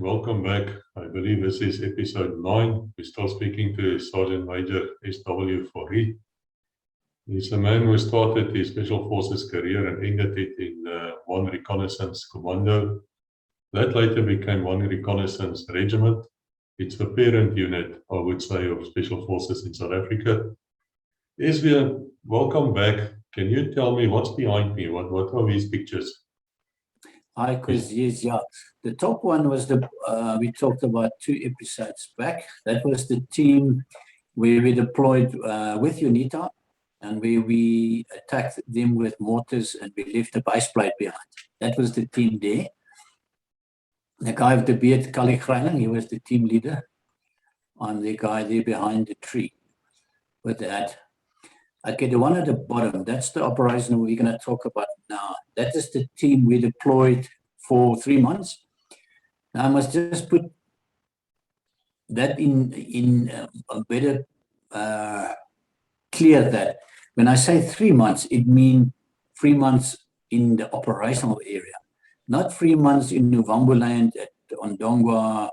welcome back. I believe this is episode 9. We're still speaking to Sergeant Major S.W. Fourie. He's the man who started his Special Forces career and ended it in 1 Reconnaissance Commando. That later became 1 Reconnaissance Regiment. It's the parent unit, I would say, of Special Forces in South Africa. SW, welcome back. Can you tell me what's behind me? What are these pictures? Hi, Chris. Yes, yeah. The top one was the, we talked about 2 episodes back. That was the team where we deployed with UNITA, and where we attacked them with mortars and we left the base plate behind. That was the team there. The guy with the beard, Kali Greiling, he was the team leader. I'm the guy there behind the tree with that. Okay, the one at the bottom, that's the operation we're going to talk about now. That is the team we deployed for 3 months. Now I must just put that in a better clear that when I say 3 months, it means 3 months in the operational area, not 3 months in Novamboland at Ondongwa.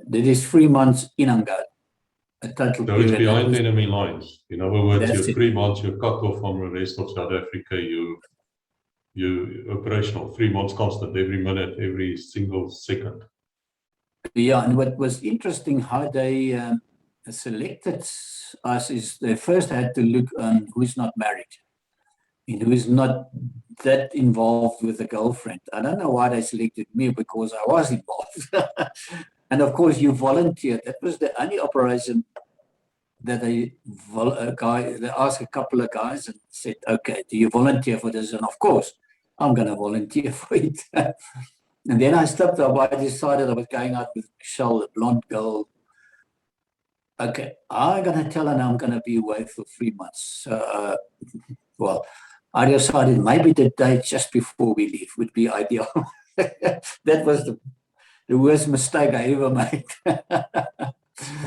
That is 3 months in Angola. So it's behind enemy lines. In other words, you're 3 months, you're cut off from the rest of South Africa. You operational 3 months constant, every minute, every single second. Yeah, and what was interesting how they selected us is they first had to look on who's not married and who is not that involved with a girlfriend. I don't know why they selected me, because I was involved. And of course, you volunteered. That was the only operation that they asked a couple of guys and said, okay, do you volunteer for this? And of course, I'm going to volunteer for it. And then I stepped up. I decided I was going out with Michelle, the blonde girl. Okay, I'm going to tell her I'm going to be away for 3 months. Well, I decided maybe the day just before we leave would be ideal. That was the worst mistake I ever made.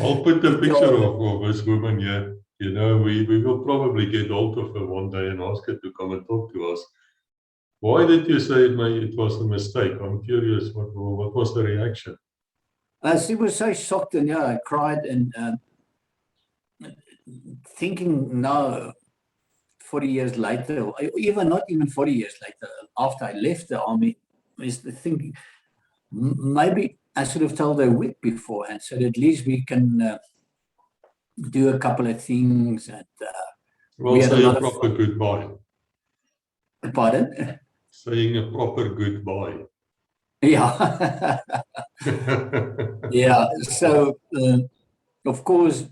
I'll put the picture of this woman here. You know, we will probably get hold of her one day and ask her to come and talk to us. Why did you say it was a mistake? I'm curious, what was the reaction? She was so shocked, and I cried, and thinking now, 40 years later, or even not even 40 years later, after I left the army, is the thinking, maybe I should have told her a week before, and so at least we can do a couple of things. And well, say a proper goodbye. Pardon? Saying a proper goodbye. Yeah. Yeah. So, of course,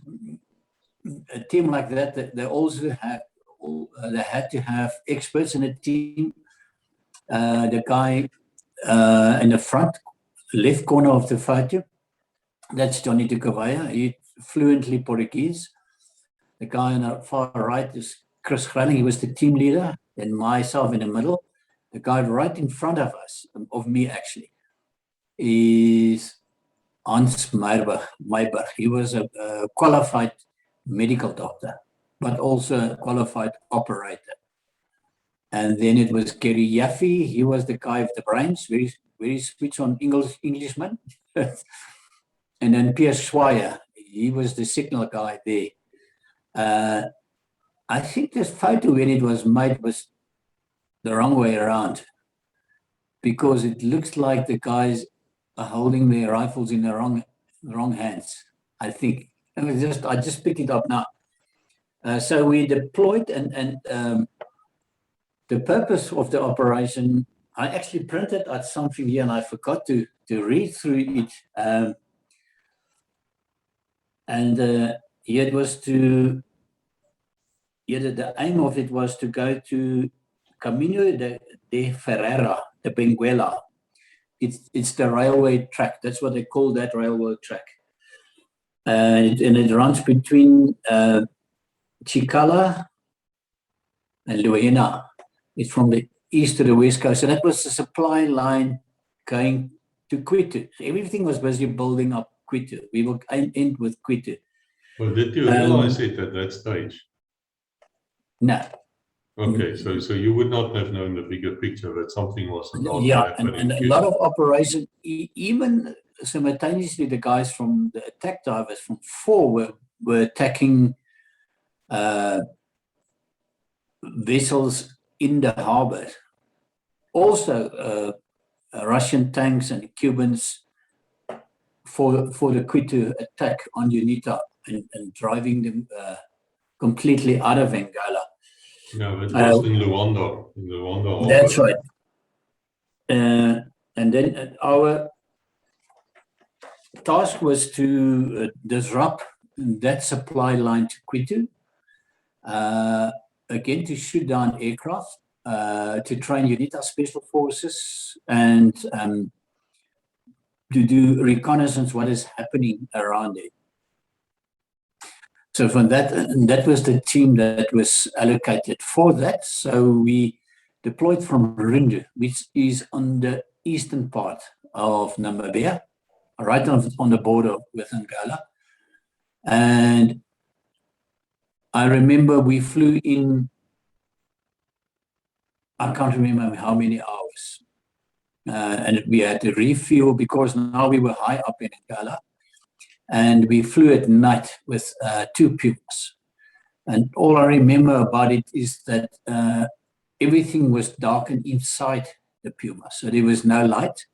a team like that, they also they had to have experts in a team. The guy in the front left corner of the photo, that's Johnny de Cavaya. He fluently Portuguese. The guy on the far right is Chris Greiling. He was the team leader, and myself in the middle. The guy right in front of us, of me actually, is Hans Meyberg. He was a qualified medical doctor, but also a qualified operator. And then it was Gary Yaffe. He was the guy with the brains, very switch on Englishman. And then Pierre Schweier, he was the signal guy there. I think this photo, when it was made, was the wrong way around, because it looks like the guys are holding their rifles in the wrong hands, I think. And I just picked it up now. So we deployed, and the purpose of the operation, I actually printed out something here and I forgot to read through it. Here it was the aim of it was to go to Caminho de Ferreira, de Benguela. It's the railway track. That's what they call that railway track. And it runs between Chicala and Luena. It's from the east to the west coast. So that was the supply line going to Quito. So everything was busy building up Quito. We will end with Quito. Well, did you realize it at that stage? No. Okay, so you would not have known the bigger picture that something was about to happen. and a lot of operations, even simultaneously, the guys from the attack divers from Fourie were attacking vessels in the harbor. Also, Russian tanks and Cubans for the Kwitu attack on UNITA and driving them completely out of Angola. Yeah, it was in Luanda. That's right. And then our task was to disrupt that supply line to Kwitu, again to shoot down aircraft, to train UNITA special forces, and to do reconnaissance what is happening around it. So from that was the team that was allocated for that. So we deployed from Rundu, which is on the eastern part of Namibia, right on the border with Angola. And I remember we flew in, I can't remember how many hours. And we had to refuel because now we were high up in Angola. And we flew at night with 2 Pumas. And all I remember about it is that everything was darkened inside the Puma. So there was no light.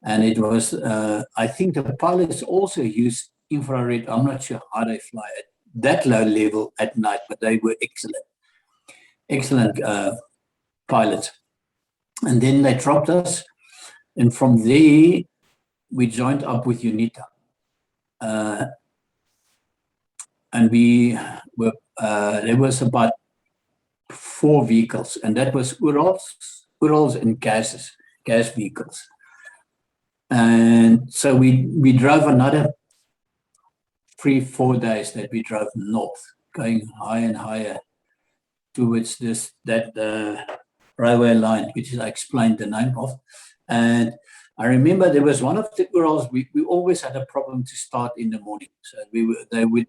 And it was, I think the pilots also used infrared. I'm not sure how they fly at that low level at night, but they were excellent pilots. And then they dropped us. And from there, we joined up with UNITA. And we were, there was about 4 vehicles, and that was Urals and gas vehicles. And so we drove another 3-4 days that we drove north, going higher and higher towards that railway line, which I explained the name of. And I remember there was one of the Urals, we always had a problem to start in the morning. So they would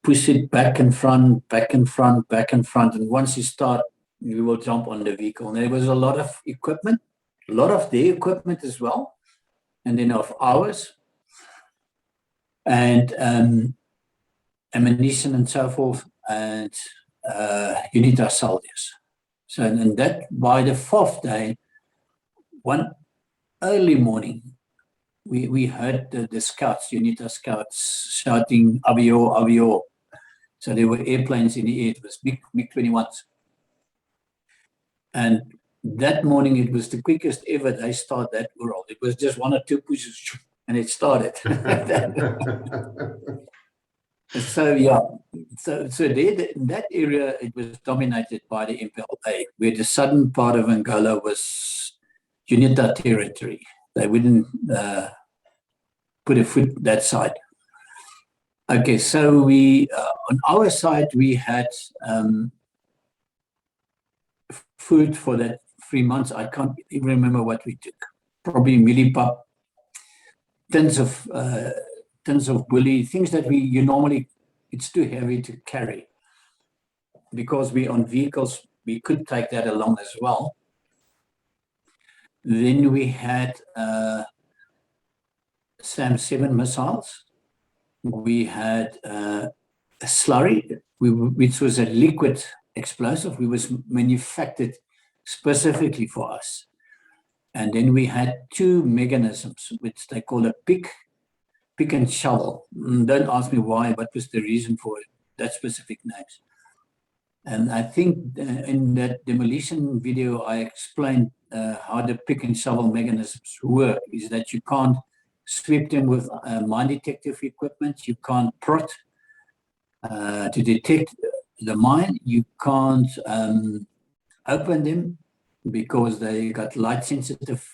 push it back and front, back and front, back and front. And once you start, you will jump on the vehicle. And there was a lot of equipment, a lot of their equipment as well, and then of ours, and ammunition and so forth, and UNITA soldiers. So, and that by the 4th day, one early morning, we heard the scouts, UNITA scouts, shouting "Avio, avio." So there were airplanes in the air. It was MiG-21s. And that morning, it was the quickest ever they started that Ural. It was just 1 or 2 pushes, and it started. So yeah, so there, in that area, it was dominated by the MPLA, where the southern part of Angola was UNITA territory. They wouldn't put a foot that side. Okay, so we on our side we had food for that 3 months. I can't even remember what we took. Probably millipap, tons of bully, things that you normally, it's too heavy to carry. Because we on vehicles, we could take that along as well. Then we had SAM-7 missiles. We had a slurry, which was a liquid explosive. It was manufactured specifically for us. And then we had 2 mechanisms, which they call a pick and shovel. Don't ask me why, what was the reason for it, that specific names. And I think in that demolition video, I explained how the pick and shovel mechanisms work, is that you can't sweep them with mine detective equipment, you can't prod to detect the mine, you can't open them because they got light sensitive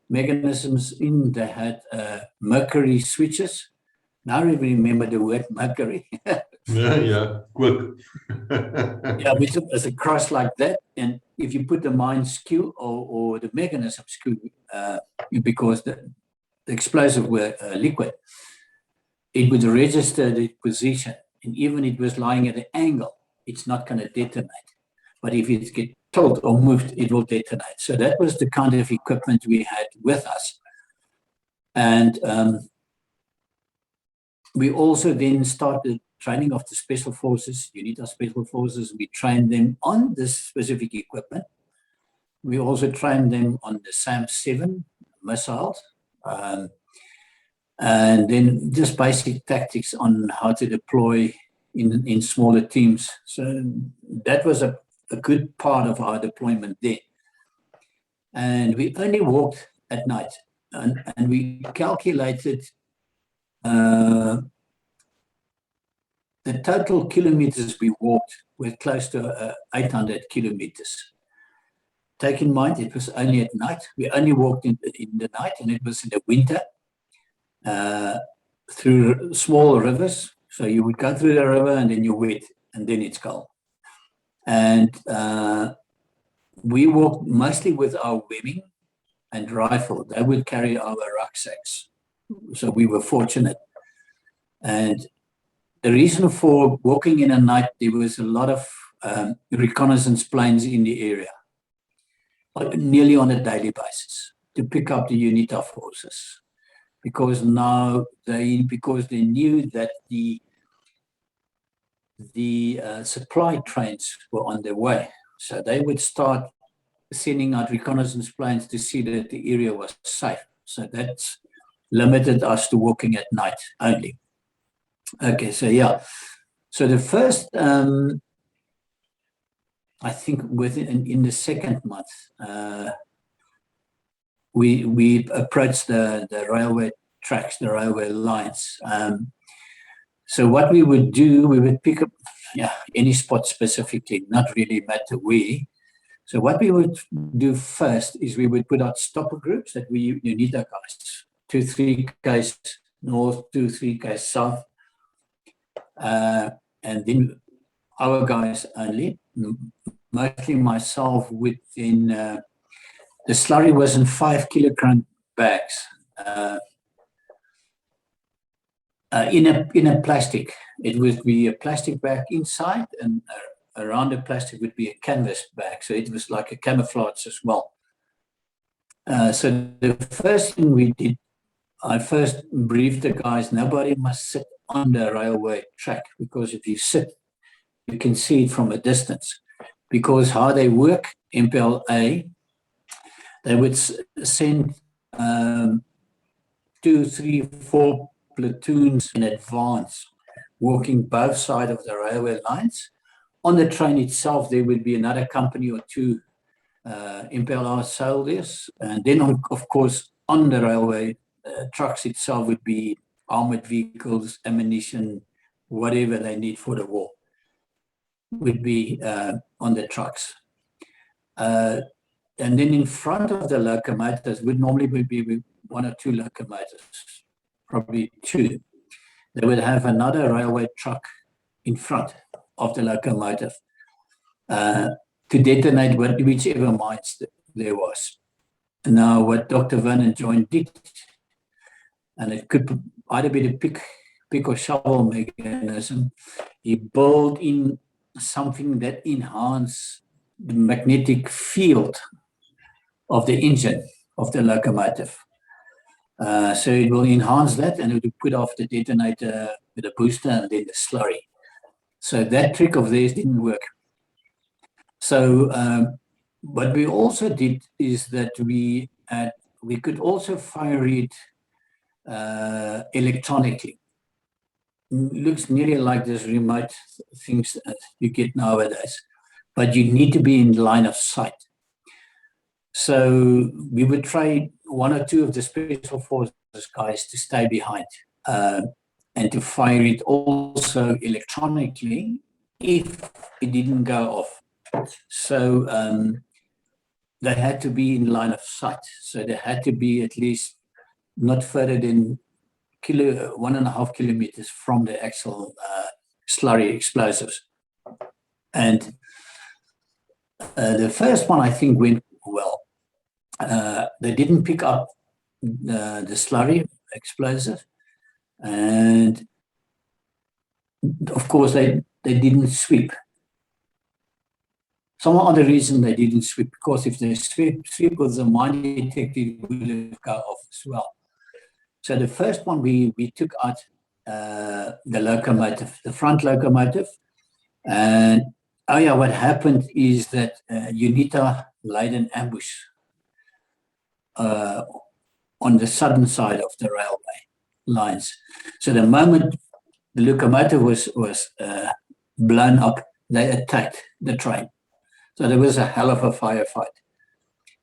mechanisms in. They had mercury switches. Now I remember the word mercury. Yeah, quick. Yeah, which is a cross like that. And if you put the mine skew or the mechanism skew, because the explosive were liquid, it would register the position. And even if it was lying at an angle, it's not going to detonate. But if it gets tilted or moved, it will detonate. So that was the kind of equipment we had with us. And we also then started training of the Special Forces, UNITA Special Forces. We trained them on this specific equipment. We also trained them on the SAM-7 missiles. And then just basic tactics on how to deploy in smaller teams. So that was a good part of our deployment there. And we only walked at night. And we calculated the total kilometers we walked were close to 800 kilometers. Take in mind, it was only at night. We only walked in the night, and it was in the winter through small rivers. So you would go through the river, and then you're wet, and then it's cold. And we walked mostly with our webbing and rifle. They would carry our rucksacks. So we were fortunate. And the reason for walking in at night, there was a lot of reconnaissance planes in the area, nearly on a daily basis, to pick up the UNITA forces. Because they knew that the supply trains were on their way. So they would start sending out reconnaissance planes to see that the area was safe. So that's limited us to walking at night only. Okay, so yeah. So the first, I think in the second month, we approached the railway tracks, the railway lines. So what we would do, we would pick up any spot specifically, not really matter where. So what we would do first is we would put out stopper groups that we UNITA guys, 2-3 k's north, 2-3 k's south, and then our guys only, mostly myself within, the slurry was in 5 kilogram bags, in a plastic. It would be a plastic bag inside, and around the plastic would be a canvas bag. So it was like a camouflage as well. So the first thing we did, I first briefed the guys, nobody must sit on the railway track, because if you sit, you can see it from a distance. Because how they work, MPLA, they would send 2, 3, 4 platoons in advance, walking both sides of the railway lines. On the train itself, there would be another company or 2 MPLA soldiers. And then, of course, on the railway trucks itself would be armored vehicles, ammunition, whatever they need for the war, would be on the trucks. And then in front of the locomotives would normally be 1 or 2 locomotives, probably 2. They would have another railway truck in front of the locomotive to detonate whichever mines there was. Now, what Dr. Vernon Joint did, and it could either be the pick or shovel mechanism, he built in something that enhanced the magnetic field of the engine of the locomotive. So it will enhance that, and it will put off the detonator with a booster and then the slurry. So that trick of theirs didn't work. So what we also did is that we could also fire it electronically. Looks nearly like those remote things that you get nowadays, but you need to be in line of sight. So we would try 1 or 2 of the Special Forces guys to stay behind and to fire it also electronically if it didn't go off. So they had to be in line of sight. So they had to be at least not further than 1.5 kilometers from the actual slurry explosives. And the first one, I think, went well. They didn't pick up the slurry explosive, and of course they didn't sweep. Some other reason they didn't sweep, because if they sweep with the mine detector, it would have gone off as well. So the first one, we took out the locomotive, the front locomotive. And oh yeah, what happened is that UNITA laid an ambush on the southern side of the railway lines. So the moment the locomotive was blown up, they attacked the train. So there was a hell of a firefight.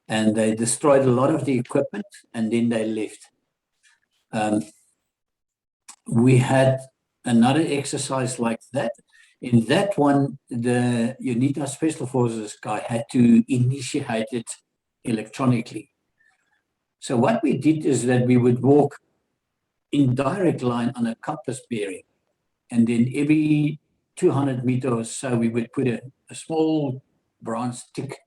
And they destroyed a lot of the equipment, and then they left. We had another exercise like that. In that one, the UNITA Special Forces guy had to initiate it electronically. So what we did is that we would walk in direct line on a compass bearing, and then every 200 meters or so, we would put a small bronze stick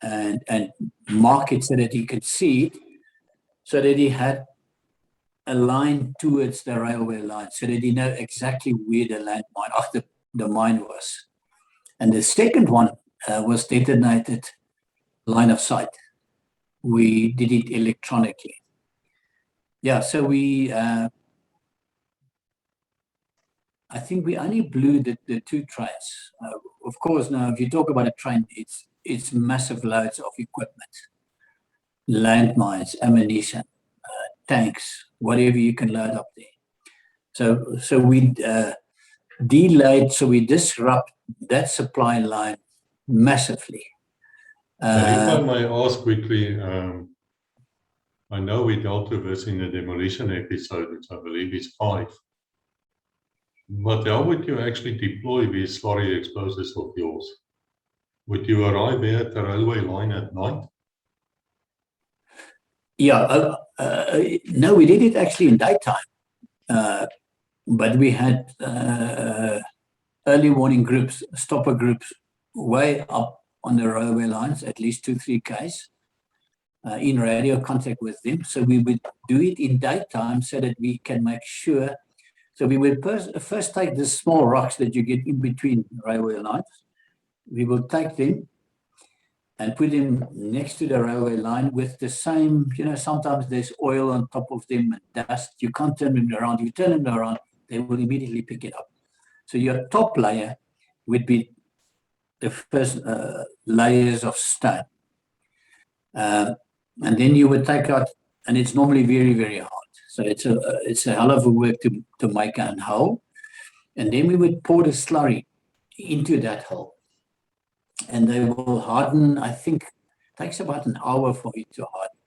and mark it so that he could see it, so that he had a line towards the railway line, so that he know exactly where the landmine of the mine was. And the second one was detonated line of sight. We did it electronically. Yeah, so we, I think we only blew the two trains. Of course, now if you talk about a train, it's massive loads of equipment, landmines, ammunition, tanks, whatever you can load up there. So we delayed, so we disrupt that supply line massively. If I may ask quickly, I know we dealt with this in the demolition episode, which I believe is 5. But how would you actually deploy these slurry explosives of yours? Would you arrive there at the railway line at night? Yeah, no, we did it actually in daytime. But we had early warning groups, stopper groups, way up on the railway lines, at least 2-3 Ks, in radio contact with them. So we would do it in daytime so that we can make sure. So we would first take the small rocks that you get in between railway lines. We will take them and put them next to the railway line with the same, sometimes there's oil on top of them and dust. You can't turn them around. You turn them around, they will immediately pick it up. So your top layer would be the first layers of stone. And then you would take out, and it's normally very, very hard. So it's a hell of a work to make a hole. And then we would pour the slurry into that hole. And they will harden, I think, takes about an hour for it to harden.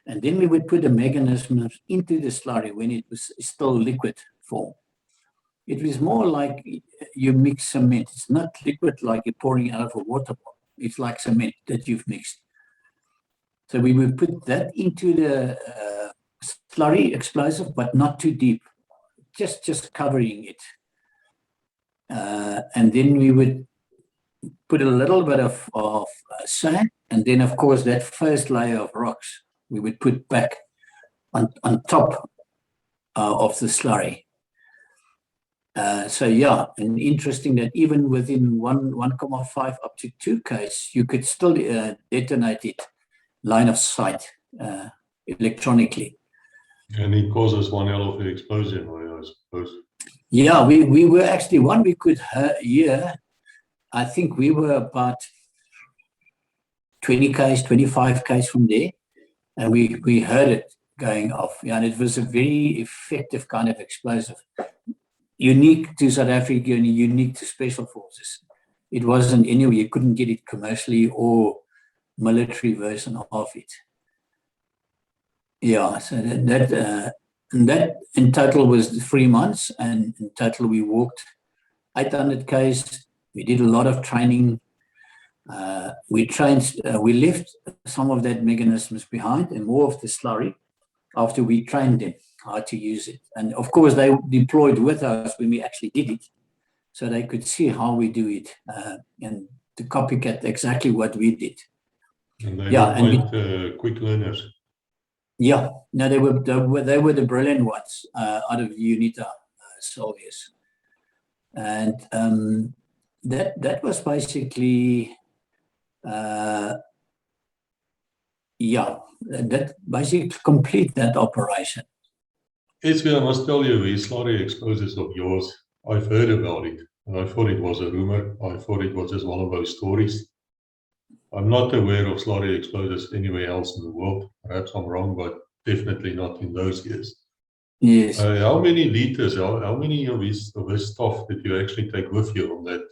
And then we would put the mechanisms into the slurry when it was still liquid form. It was more like you mix cement. It's not liquid like you're pouring out of a water bottle. It's like cement that you've mixed. So we would put that into the slurry explosive, but not too deep, just covering it. And then we would put a little bit of sand, and then of course that first layer of rocks we would put back on top of the slurry. So yeah, and interesting that even within 1.5 up to 2 Ks, you could still detonate it line of sight electronically. And it causes one hell of an explosion, I suppose. Yeah, we were actually, one we could hear, I think we were about 20 Ks, 25 Ks from there, and we heard it going off. Yeah, and it was a very effective kind of explosive, unique to South Africa and unique to Special Forces. It wasn't anywhere, you couldn't get it commercially or military version of it. Yeah, so that in total was 3 months, and in total we walked 800 Ks. We did a lot of training. We left some of that mechanisms behind and more of the slurry after we trained them how to use it. And of course, they deployed with us when we actually did it, so they could see how we do it and to copycat exactly what we did. And they were quite quick learners. Yeah, no, they were the brilliant ones out of UNITA soldiers, and that was basically, that basically complete that operation. SV, I must tell you, these slurry explosives of yours, I've heard about it. I thought it was a rumor. I thought it was just one of those stories. I'm not aware of slurry explosives anywhere else in the world. Perhaps I'm wrong, but definitely not in those years. Yes. How many liters, how many of this stuff did you actually take with you on that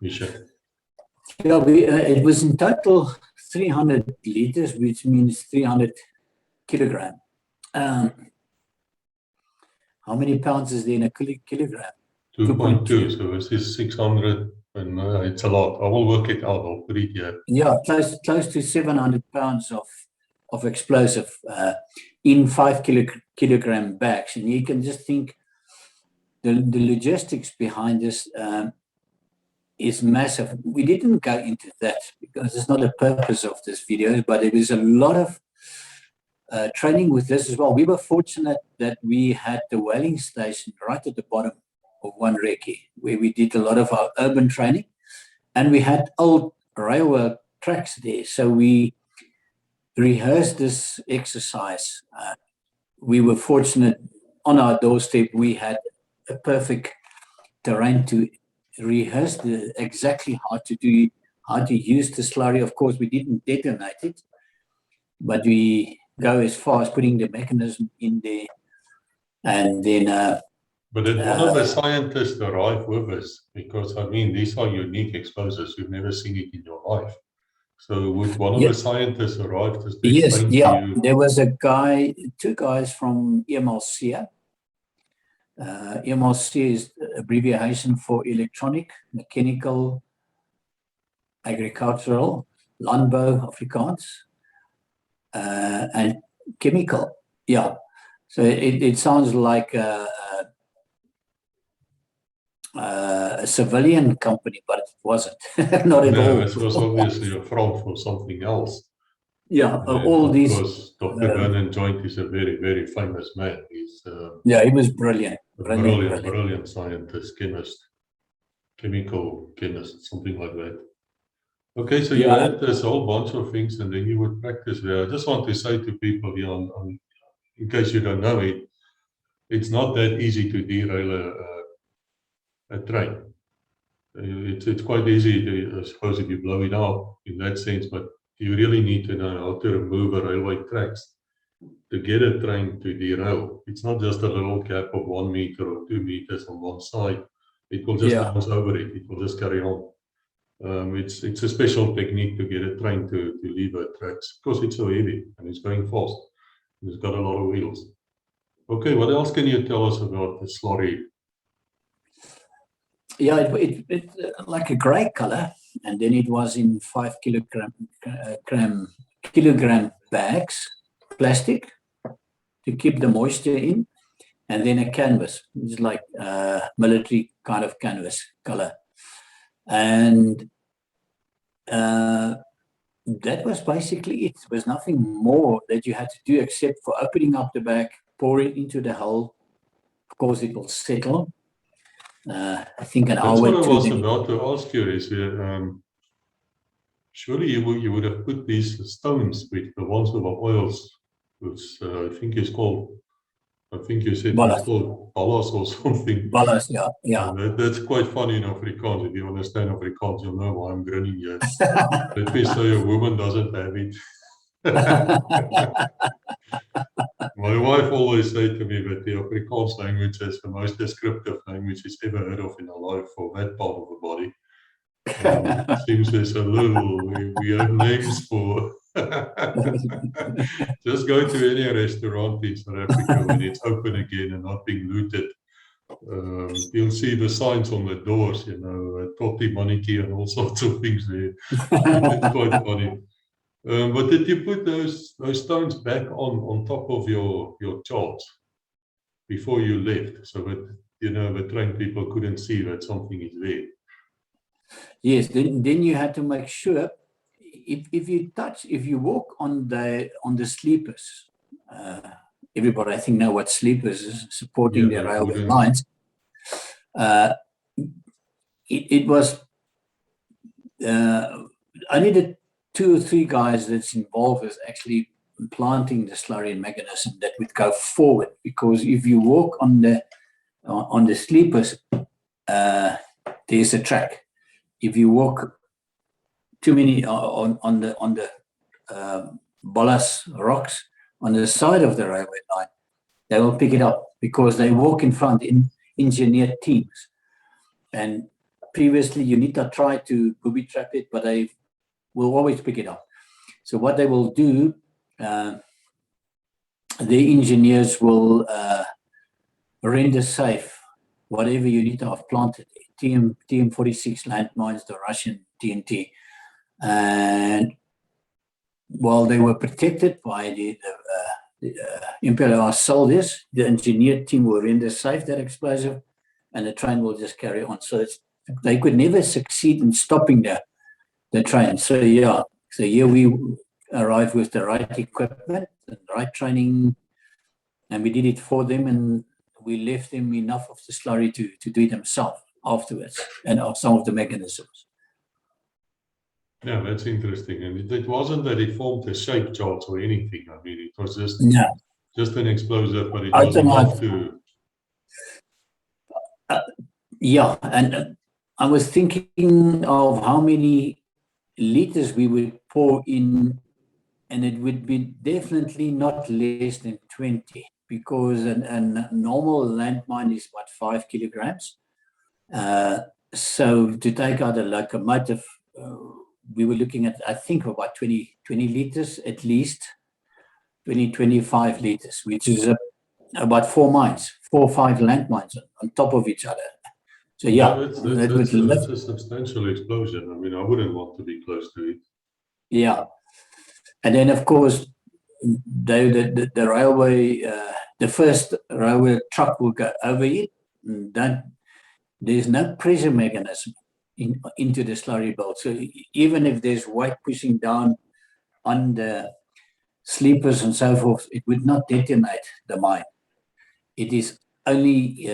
mission? Yeah, it was in total 300 liters, which means 300 kilogram. How many pounds is there in a kilogram? 2.2. So this is 600, and it's a lot. I will work it out. I'll put it here. Yeah, close to 700 pounds of explosive in 5 kilogram bags. And you can just think the logistics behind this is massive. We didn't go into that because it's not the purpose of this video, but there is a lot of training with this as well. We were fortunate that we had the whaling station right at the bottom of one recce, where we did a lot of our urban training, and we had old railway tracks there. So we rehearsed this exercise. We were fortunate on our doorstep. We had a perfect terrain to rehearse exactly how to use the slurry. Of course, we didn't detonate it, but we go as far as putting the mechanism in there, and then. But did one of the scientists arrive with us? Because, I mean, these are unique explosives. You've never seen it in your life. So would one of the scientists arrive to explain to you? There was two guys from EMLC. EMLC is abbreviation for electronic, mechanical, agricultural, landbouw Afrikaans, and chemical. Yeah. So it sounds like a civilian company, but it wasn't. Not at all. No, it was obviously a front for something else. Yeah, all these. Because Dr. Vernon Joint is a very, very famous man. He's he was brilliant. Brilliant scientist, chemist, chemical chemist, something like that. Okay, so you had this whole bunch of things, and then you would practice there. I just want to say to people here, in case you don't know it, it's not that easy to derail a train. It's quite easy to, I suppose, if you blow it up in that sense, but you really need to know how to remove a railway tracks to get a train to derail. It's not just a little gap of 1 meter or 2 meters on one side. It will just bounce over it. It will just carry on. It's a special technique to get a train to leave a tracks because it's so heavy and it's going fast. It's got a lot of wheels. Okay, what else can you tell us about the slurry? Yeah, it's like a grey color, and then it was in 5 kilogram bags, plastic, to keep the moisture in, and then a canvas. It's like military kind of canvas color, and that was basically it. There was nothing more that you had to do except for opening up the bag, pour it into the hole. Of course, it will settle. I think an hour. That's what I was about to ask you. Is surely you would have put these stones with the ones with the oils, which I think is called. I think you said it's called ballas or something. Ballas, yeah. That's quite funny in Afrikaans. If you understand Afrikaans, you'll know why I'm grinning here. Let me say a woman doesn't have it. My wife always said to me that the Afrikaans language is the most descriptive language she's ever heard of in her life for that part of the body. It seems there's a little, we have names for. Just go to any restaurant in South Africa when it's open again and not being looted. You'll see the signs on the doors, Totti Maniki and all sorts of things there. It's quite funny. But did you put those stones back on top of your charts before you left, so that the train people couldn't see that something is there? Yes. Then you had to make sure if you walk on the sleepers. Everybody, I think, know what sleepers is, supporting the railway lines. It was. I needed 2 or 3 guys that's involved with actually planting the slurry mechanism that would go forward, because if you walk on the sleepers, there's a track. If you walk too many on the ballast rocks on the side of the railway line, they will pick it up because they walk in front in engineered teams. And previously, UNITA tried to booby trap it, but they will always pick it up. So what they will do, the engineers will render safe whatever UNITA have planted, TM46 landmines, the Russian TNT. And while they were protected by the Imperial soldiers, the engineered team will render safe that explosive, and the train will just carry on. So they could never succeed in stopping the train. So yeah, so here we arrived with the right equipment and the right training, and we did it for them, and we left them enough of the slurry to do it themselves afterwards, and of some of the mechanisms. Yeah, that's interesting. And it wasn't that it formed a shape chart or anything. I mean, it was just an explosive, but it was enough to... Yeah, and I was thinking of how many liters we would pour in, and it would be definitely not less than 20, because a normal landmine is what, 5 kilograms. So to take out a locomotive, we were looking at, I think, about 20 liters at least, 25 liters, which is about 4 mines, 4 or 5 landmines on top of each other. So yeah, that's a substantial explosion. I mean, I wouldn't want to be close to it. Yeah, and then of course, the railway, the first railway truck will go over it. Then there's no pressure mechanism into the slurry belt. So even if there's weight pushing down on the sleepers and so forth, it would not detonate the mine. It is only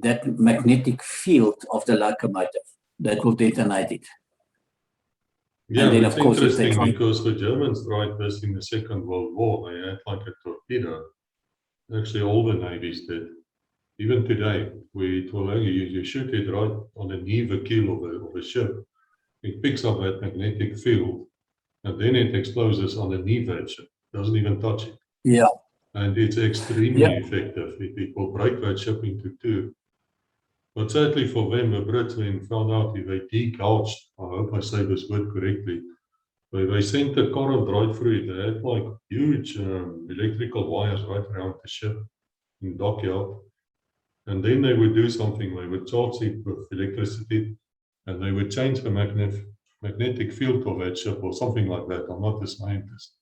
that magnetic field of the locomotive that will detonate it. Yeah, and then, it's of course, interesting because the Germans tried this in the Second World War. They had like a torpedo. Actually, all the navies did. Even today, you shoot it right on the neither keel of a ship. It picks up that magnetic field, and then it explodes on the neither ship. Doesn't even touch it. Yeah. And it's extremely effective. It will break that ship into two. But certainly for them, the Brits, when found out if they degouged, I hope I say this word correctly, they sent a current right through it. They had like huge electrical wires right around the ship in dockyard. And then they would do something. They would charge it with electricity, and they would change the magnetic field of that ship or something like that. I'm not a scientist.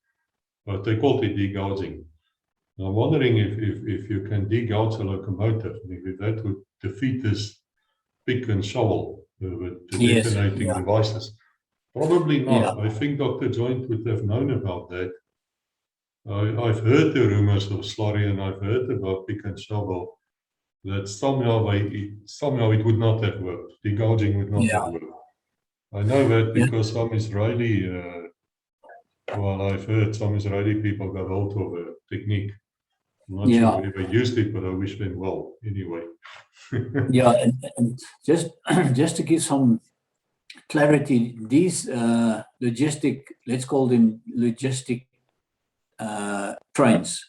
But they called it degouging. I'm wondering if you can degouge a locomotive, if that would defeat this pick and shovel with the detonating devices. Probably not. I think Dr. Joint would have known about that. I've heard the rumors of slurry, and I've heard about pick and shovel, that somehow it would not have worked. Degouging would not have worked. I know that because some Israeli, I've heard some Israeli people got hold of a technique. I'm not sure if they used it, but I wish them well anyway. Yeah, and just to give some clarity, these logistic, let's call them logistic trains,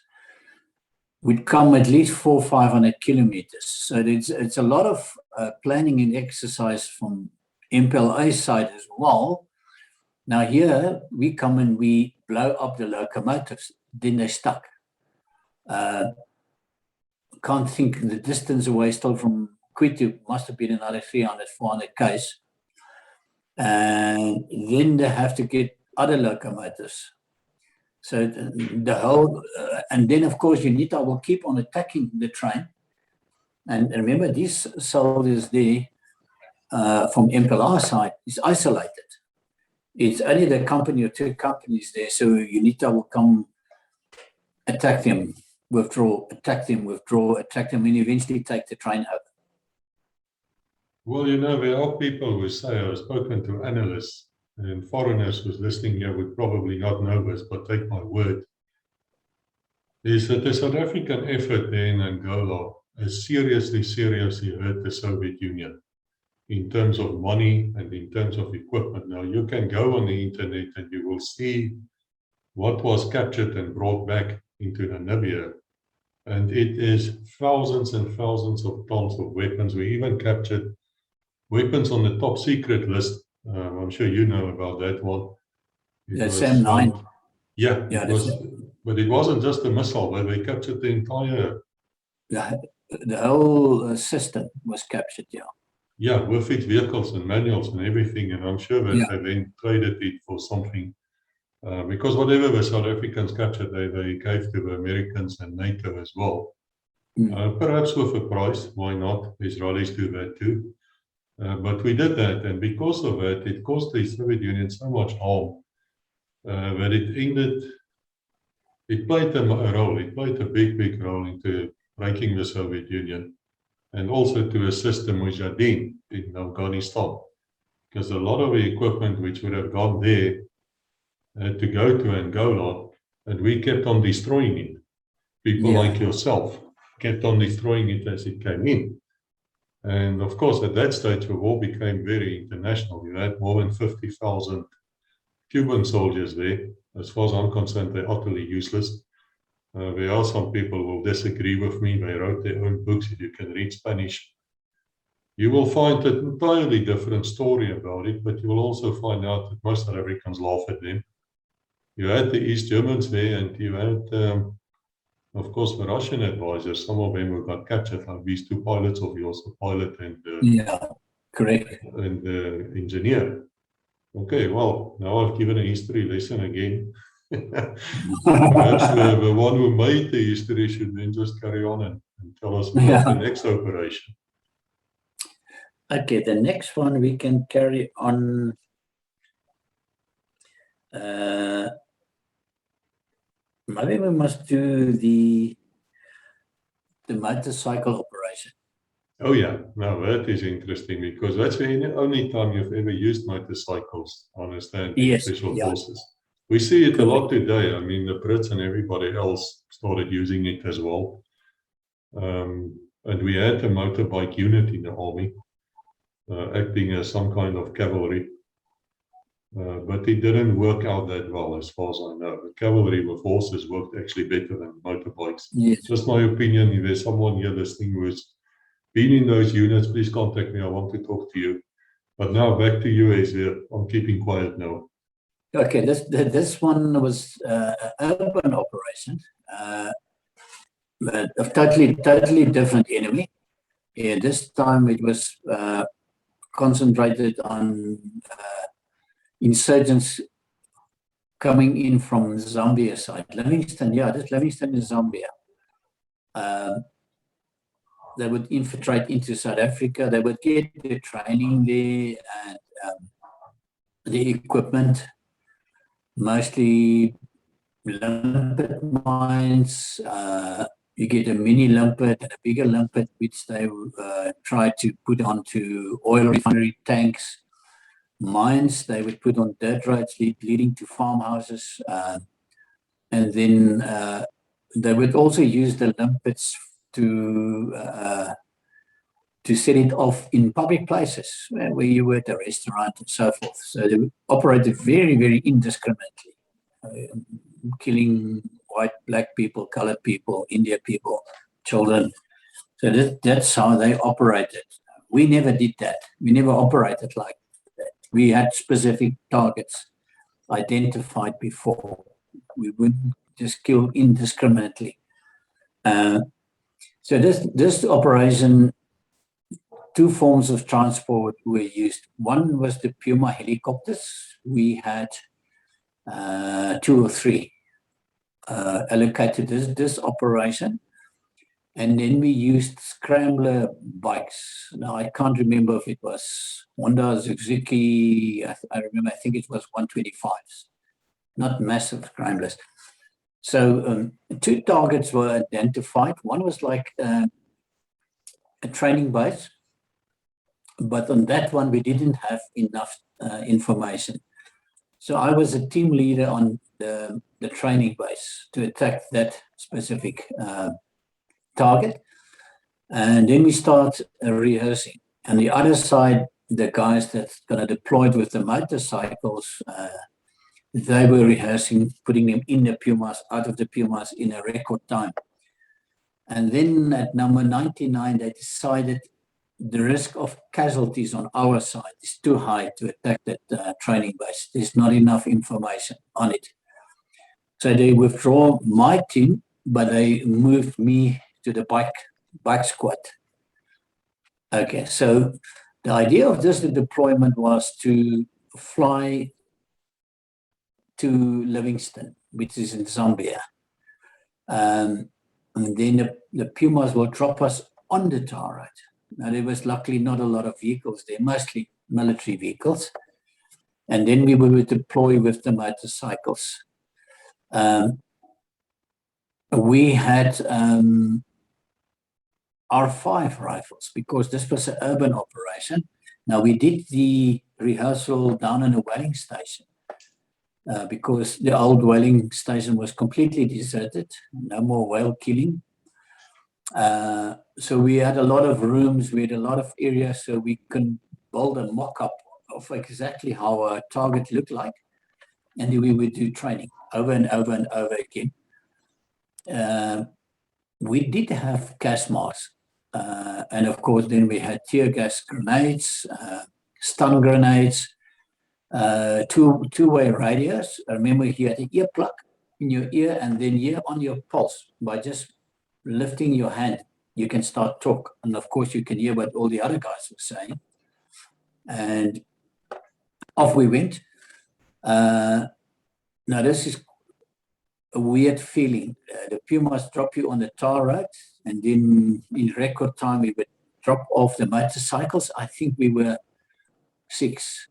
would come at least 400 or 500 kilometers. So it's a lot of planning and exercise from MPLA's side as well. Now here we come and we blow up the locomotives, then they're stuck. Can't think the distance away still from Quito must have been another 300, 400 k's. And then they have to get other locomotives. So the whole, and then of course UNITA will keep on attacking the train. And remember, these soldiers there from MPLA side is isolated. It's only the company or 2 companies there, so UNITA will come attack them, withdraw, attack them, withdraw, attack them, and eventually take the train over. Well, there are people who say, I've spoken to analysts, and foreigners who's listening here would probably not know this, but take my word. is that the South African effort there in Angola has seriously hurt the Soviet Union in terms of money and in terms of equipment. Now, you can go on the internet and you will see what was captured and brought back into Namibia. And it is thousands and thousands of tons of weapons. We even captured weapons on the top secret list. I'm sure you know about that one. The SAM-9. Yeah, Yeah, it was, but it wasn't just a missile, but they captured the entire... The whole system was captured, yeah. Yeah, with its vehicles and manuals and everything, and I'm sure that they then traded it for something. Because whatever the South Africans captured, they gave to the Americans and NATO as well. Perhaps with a price, why not? Israelis do that too. But we did that, and because of that, it caused the Soviet Union so much harm that it played a role, it played a big role into breaking the Soviet Union, and also to assist the Mujahideen in Afghanistan. Because a lot of the equipment which would have gone there had to go to Angola, and we kept on destroying it. People like yourself kept on destroying it as it came in. And of course, at that stage, the war became very international. You had more than 50,000 Cuban soldiers there. As far as I'm concerned, they're utterly useless. There are some people who will disagree with me. They wrote their own books. If you can read Spanish, you will find an entirely different story about it, but you will also find out that most South Africans laugh at them. You had the East Germans there, and you had, of course, the Russian advisors. Some of them who got captured, like these two pilots of yours, the pilot and correct, and the engineer. Okay, well, now I've given a history lesson again. Perhaps the one who made the history should then just carry on and tell us about the next operation. Okay, the next one we can carry on. Maybe we must do the motorcycle operation. Oh yeah, no, that is interesting because that's the only time you've ever used motorcycles on a standing special forces. We see it a lot today. I mean, the Brits and everybody else started using it as well. And we had a motorbike unit in the army, acting as some kind of cavalry. But it didn't work out that well, as far as I know. The cavalry with horses worked actually better than motorbikes. Just my opinion. If there's someone here listening who's been in those units, please contact me. I want to talk to you. But now back to you, Azir. I'm keeping quiet now. Okay, this one was an open operation, but a totally different enemy. This time it was concentrated on insurgents coming in from Zambia side. Livingston, this Livingston in Zambia. They would infiltrate into South Africa. They would get the training there and the equipment, mostly limpet mines. You get a mini limpet and a bigger limpet, which they try to put onto oil refinery tanks. Mines they would put on dirt roads leading to farmhouses, and then they would also use the limpets to set it off in public places where you were at a restaurant and so forth. So they operated very indiscriminately, killing white, black people, colored people, Indian people, children. So that's how they operated. We never did that. We never operated like that. We had specific targets identified before. We wouldn't just kill indiscriminately. So this operation, two forms of transport were used. One was the Puma helicopters. We had 2 or 3 allocated this operation. And then we used scrambler bikes. Now, I can't remember if it was Honda, Suzuki. I remember, I think it was 125s, not massive scramblers. So 2 targets were identified. One was like a training base, but on that one, we didn't have enough information. So I was a team leader on the the training base to attack that specific target. And then we start rehearsing. And the other side, the guys that's going to deploy with the motorcycles, they were rehearsing, putting them in the Pumas, out of the Pumas in a record time. And then at number 99, they decided the risk of casualties on our side is too high to attack that training base. There's not enough information on it. So they withdraw my team, but they moved me to the bike squad. Okay, so the idea of this deployment was to fly to Livingston, which is in Zambia. And then the Pumas will drop us on the tar road. Now, there was luckily not a lot of vehicles there, mostly military vehicles. And then we would deploy with the motorcycles. We had R5 rifles because this was an urban operation. Now, we did the rehearsal down in a whaling station because the old whaling station was completely deserted, no more whale killing. So we had a lot of rooms, we had a lot of areas, so we can build a mock-up of exactly how our target looked like. And then we would do training over and over and over again. We did have gas masks. And of course, then we had tear gas grenades, stun grenades, two-way radios. I remember you had an earplug in your ear and then here on your pulse. By just lifting your hand, you can start talk. And of course, you can hear what all the other guys were saying. And off we went. Now, this is a weird feeling. The Pumas drop you on the tar road, and then in record time, we would drop off the motorcycles. I think we were six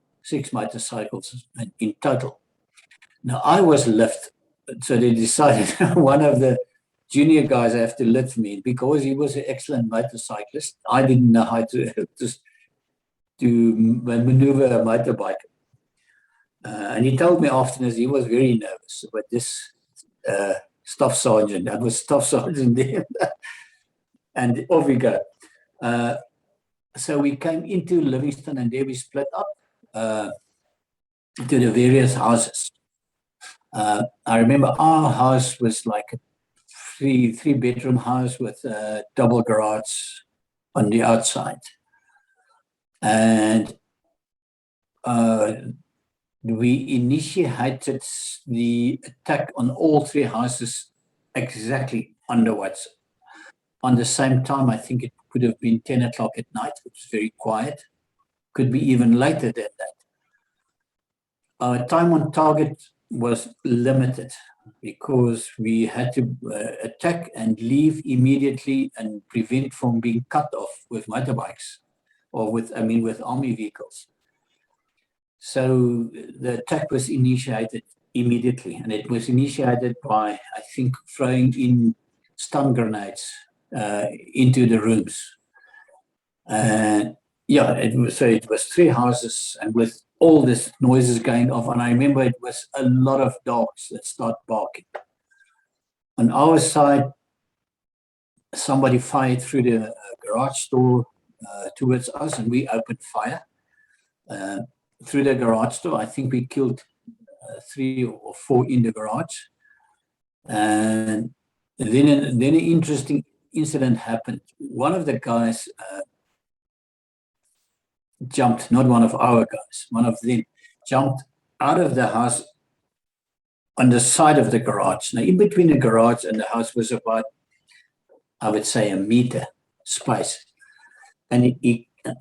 motorcycles in total. Now, I was lift, so they decided one of the junior guys have to lift me because he was an excellent motorcyclist. I didn't know how to maneuver a motorbike. And he told me afterwards he was very nervous about this staff sergeant. That was staff sergeant there. And off we go. So we came into Livingston and there we split up to the various houses. I remember our house was like a three-bedroom house with a double garage on the outside. And we initiated the attack on all three houses exactly underwards. On the same time, I think it could have been 10 o'clock at night. It was very quiet. Could be even later than that. Our time on target was limited because we had to attack and leave immediately and prevent from being cut off with motorbikes or with army vehicles. So the attack was initiated immediately, and it was initiated by, I think, throwing in stun grenades into the rooms. Yeah, it was three houses, and with all this noises going off, and I remember it was a lot of dogs that start barking. On our side, somebody fired through the garage door towards us, and we opened fire. Through the garage door, I think we killed 3 or 4 in the garage. And then an interesting incident happened. One of the guys jumped, not one of our guys, one of them jumped out of the house on the side of the garage. Now, in between the garage and the house was about, I would say, a meter space. And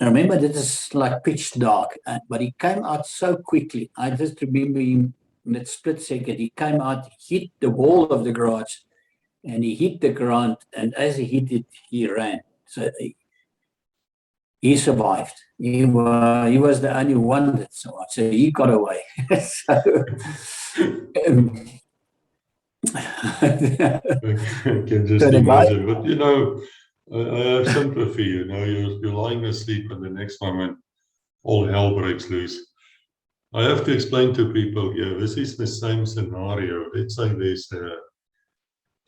I remember this is like pitch dark, but he came out so quickly. I just remember him in that split second. He came out, hit the wall of the garage, and he hit the ground. And as he hit it, he ran. So he survived. He was the only one that survived. So he got away. So, I can just imagine. But you know, I have sympathy. You know, you're lying asleep, and the next moment, all hell breaks loose. I have to explain to people here, this is the same scenario. Let's say there's a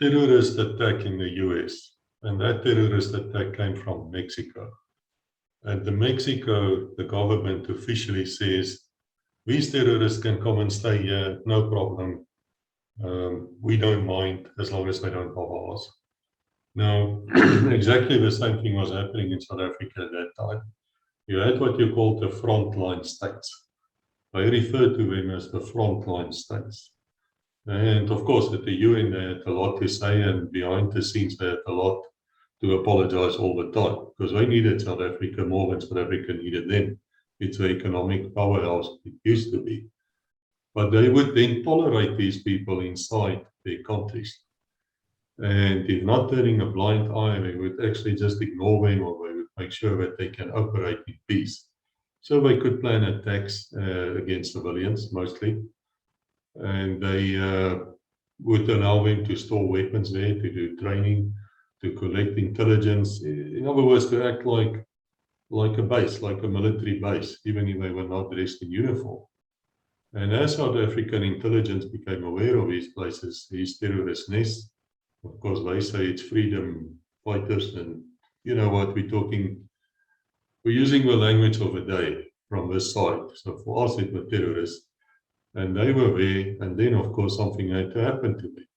terrorist attack in the US, and that terrorist attack came from Mexico. And Mexico, the government officially says, these terrorists can come and stay here, no problem. We don't mind as long as they don't bother us. Now, exactly the same thing was happening in South Africa at that time. You had what you called the frontline states. I refer to them as the frontline states. And of course, at the UN, they had a lot to say, and behind the scenes, they had a lot to apologize all the time, because they needed South Africa more than South Africa needed them. It's an economic powerhouse, it used to be. But they would then tolerate these people inside their countries. And if not turning a blind eye, they would actually just ignore them, or they would make sure that they can operate in peace. So they could plan attacks against civilians, mostly. And they would allow them to store weapons there, to do training, to collect intelligence. In other words, to act like a base, like a military base, even if they were not dressed in uniform. And as South African intelligence became aware of these places, these terrorist nests, of course, they say it's freedom fighters, and you know what, we're using the language of the day from this side. So for us, it were terrorists, and they were there, and then, of course, something had to happen to them.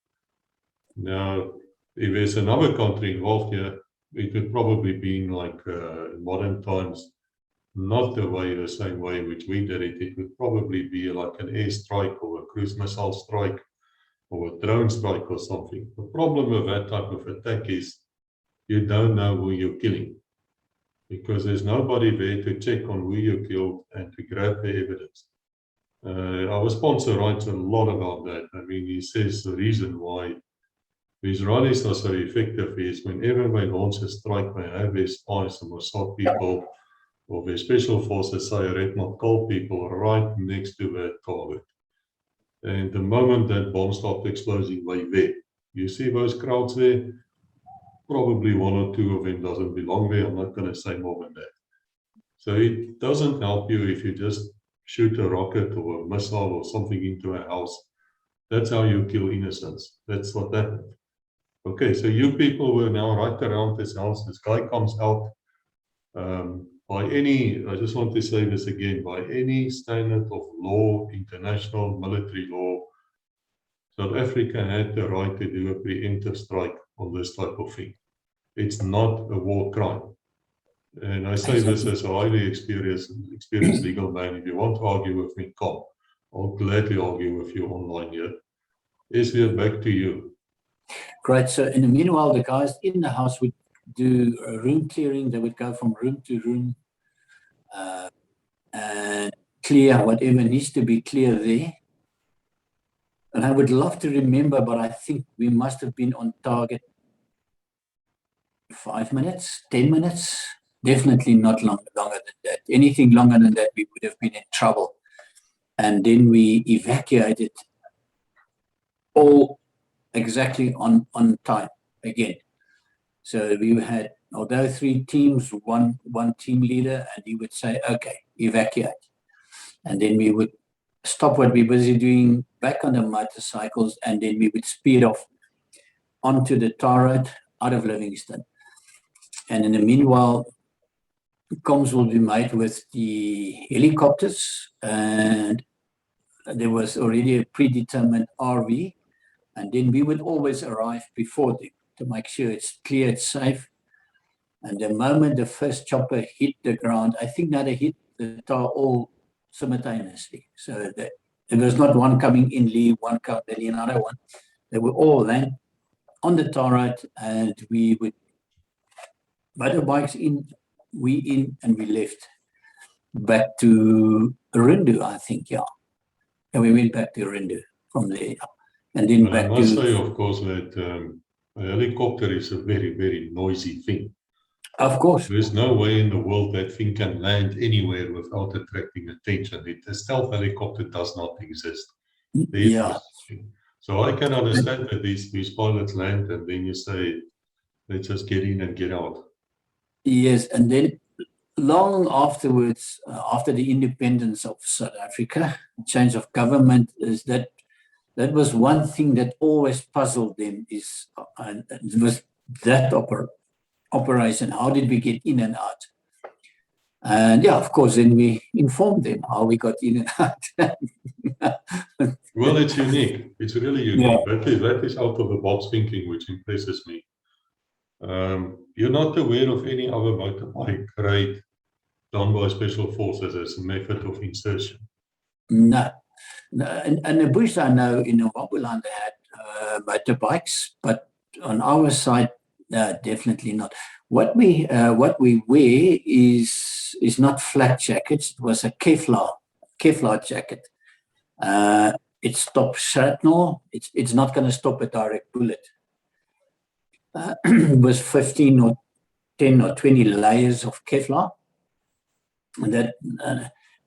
Now, if there's another country involved here, it would probably be like in modern times, not the same way which we did it. It would probably be like an airstrike or a cruise missile strike or a drone strike or something. The problem with that type of attack is you don't know who you're killing, because there's nobody there to check on who you killed and to grab the evidence. Our sponsor writes a lot about that. I mean, he says the reason why these rallies are so effective is whenever they launch a strike, they have their spies, the Mossad people, or their special forces, say, red call people right next to the target. And the moment that bomb stopped exploding, they there. You see those crowds there? Probably one or two of them doesn't belong there. I'm not going to say more than that. So it doesn't help you if you just shoot a rocket or a missile or something into a house. That's how you kill innocents. That's what happened. Okay, so you people were now right around this house. This guy comes out. I just want to say this again, by any standard of law, international military law, South Africa had the right to do a preemptive strike on this type of thing. It's not a war crime. And I say this as a highly experienced legal man. If you want to argue with me, come. I'll gladly argue with you online here. Isvia, back to you. Great. So in the meanwhile, the guys in the house would do room clearing. They would go from room to room and clear whatever needs to be clear there. And I would love to remember, but I think we must have been on target 5 minutes, 10 minutes, definitely not longer than that. Anything longer than that, we would have been in trouble. And then we evacuated all exactly on time again. So we had, although 3 teams, one team leader, and he would say, okay, evacuate. And then we would stop what we were busy doing, back on the motorcycles, and then we would speed off onto the tar road out of Livingston. And in the meanwhile, comms will be made with the helicopters, and there was already a predetermined RV, and then we would always arrive before them to make sure it's clear, it's safe. And the moment the first chopper hit the ground, I think that they hit the tar all simultaneously. So that there was not one coming in, leave, one coming, then another one. They were all then on the tar road, and we would motorbikes in, we in, and we left back to Rindu, I think, yeah. And we went back to Rindu from there, and then But back I must to. say, of course, that a helicopter is a very, very noisy thing. Of course. There's no way in the world that thing can land anywhere without attracting attention. A stealth helicopter does not exist. Yeah. So I can understand that these pilots land and then you say, let's just get in and get out. Yes, and then long afterwards, after the independence of South Africa, change of government, is that was one thing that always puzzled them, is it was that operation. How did we get in and out? And yeah, of course, then we informed them how we got in and out. Well, it's unique. It's really unique. Yeah. That is out of the box thinking, which impresses me. You're not aware of any other motorbike raid done by special forces as a method of insertion? No. In the bush, I know in Zimbabwe they had motorbikes, but on our side, definitely not. What we wear is not flak jackets. It was a Kevlar jacket. It stops shrapnel. It's not going to stop a direct bullet. It was 15 or 10 or 20 layers of Kevlar. And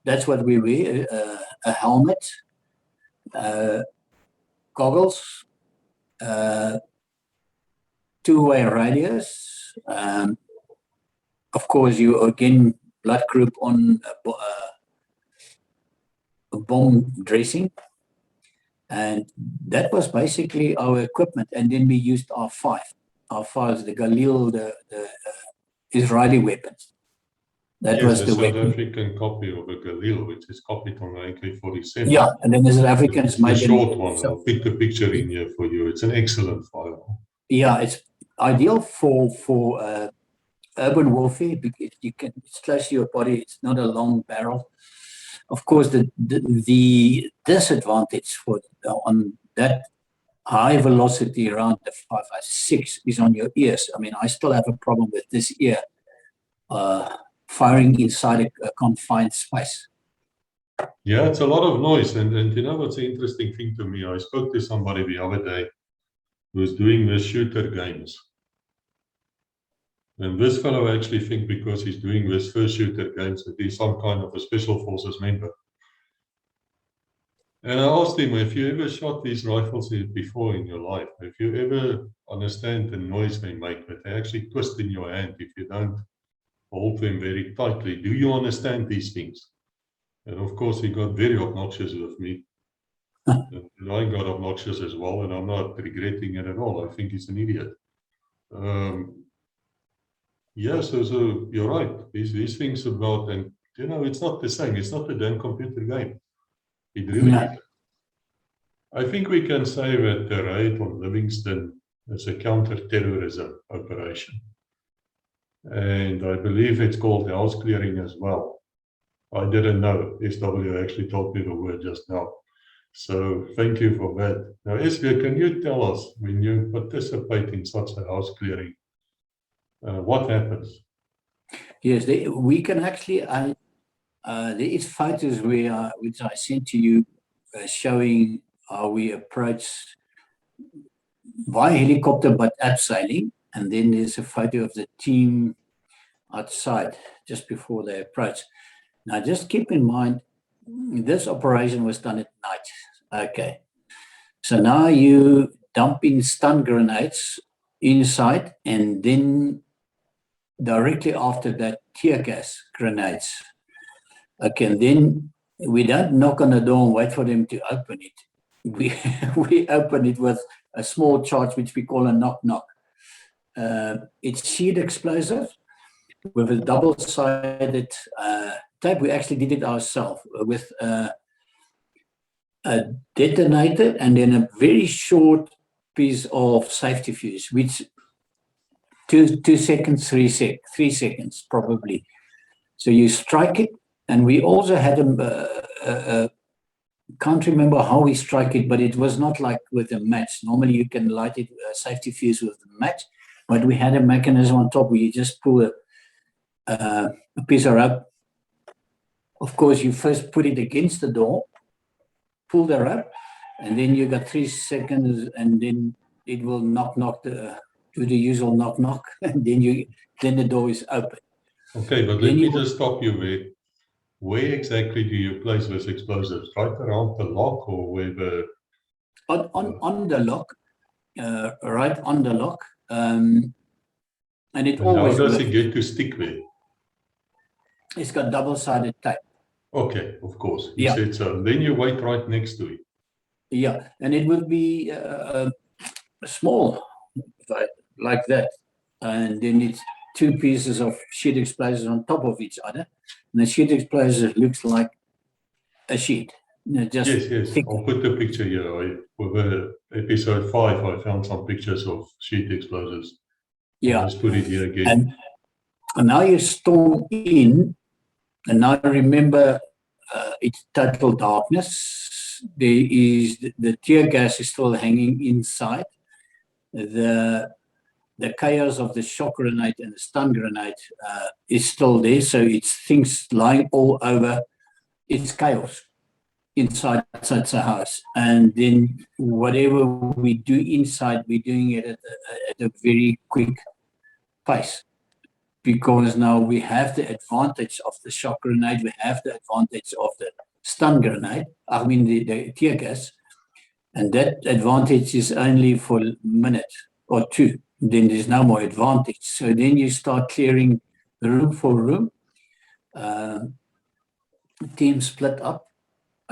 that's what we wear, a helmet, goggles, two-way radios. Of course, you again blood group on a bomb dressing. And that was basically our equipment. And then we used R5. R5 the Galil, the Israeli weapons. That yes, was the the South weapon. African copy of the Galil, which is copied on the AK-47. Yeah, and then the South Africans made a short one. I'll pick the picture in here for you. It's an excellent file. Yeah, it's ideal for urban warfare because it's close to your body. It's not a long barrel. Of course, the disadvantage on that high velocity around the 5.56 is on your ears. I mean, I still have a problem with this ear firing inside a confined space. Yeah, it's a lot of noise. And you know what's an interesting thing to me? I spoke to somebody the other day who was doing the shooter games. And this fellow actually thinks because he's doing this first shooter games that he's some kind of a special forces member. And I asked him, if you ever shot these rifles before in your life, if you ever understand the noise they make, that they actually twist in your hand if you don't hold them very tightly, do you understand these things? And of course, he got very obnoxious with me. And I got obnoxious as well, and I'm not regretting it at all. I think he's an idiot. Yeah, so you're right. These things about, and you know, it's not the same. It's not a damn computer game. It really isn't. I think we can say that the raid on Livingston is a counter-terrorism operation. And I believe it's called house clearing as well. I didn't know. SW actually told me the word just now. So thank you for that. Now, Esvia, can you tell us, when you participate in such a house clearing, what happens? Yes, we can actually, there is photos which I sent to you showing how we approach by helicopter but abseiling. And then there's a photo of the team outside just before they approach. Now, just keep in mind, this operation was done at night. Okay. So now you dump in stun grenades inside, and then directly after that, tear gas grenades. Okay, and then we don't knock on the door and wait for them to open it. We open it with a small charge, which we call a knock-knock. It's sheet explosive with a double-sided tape. We actually did it ourselves with a detonator and then a very short piece of safety fuse, which 2 seconds, 3 seconds probably. So you strike it, and we also had can't remember how we strike it, but it was not like with a match. Normally you can light it, safety fuse with a match, but we had a mechanism on top where you just pull a piece of rope. Of course, you first put it against the door, pull the rope, and then you got 3 seconds, and then it will do the usual knock, and then the door is open. Okay, but let me just stop you there. Where exactly do you place those explosives? Right around the lock, or where the... On the lock, right on the lock. And it always... How does it get to stick there? It's got double-sided tape. Okay, of course. You Yeah. said so. Then you wait right next to it. Yeah, and it will be small, like that. And then it's two pieces of sheet explosives on top of each other. And the sheet explosive looks like a sheet. Just Yes. thick. I'll put the picture here. With episode 5, I found some pictures of sheet explosives. Yeah. I'll just put it here again. And now you storm in, and now remember, it's total darkness. There is the tear gas is still hanging inside. The chaos of the shock grenade and the stun grenade is still there. So it's things lying all over. It's chaos inside the house. And then whatever we do inside, we're doing it at a very quick pace. Because now we have the advantage of the shock grenade, we have the advantage of the stun grenade, the tear gas, and that advantage is only for a minute or two. Then there's no more advantage. So then you start clearing room for room. Teams split up.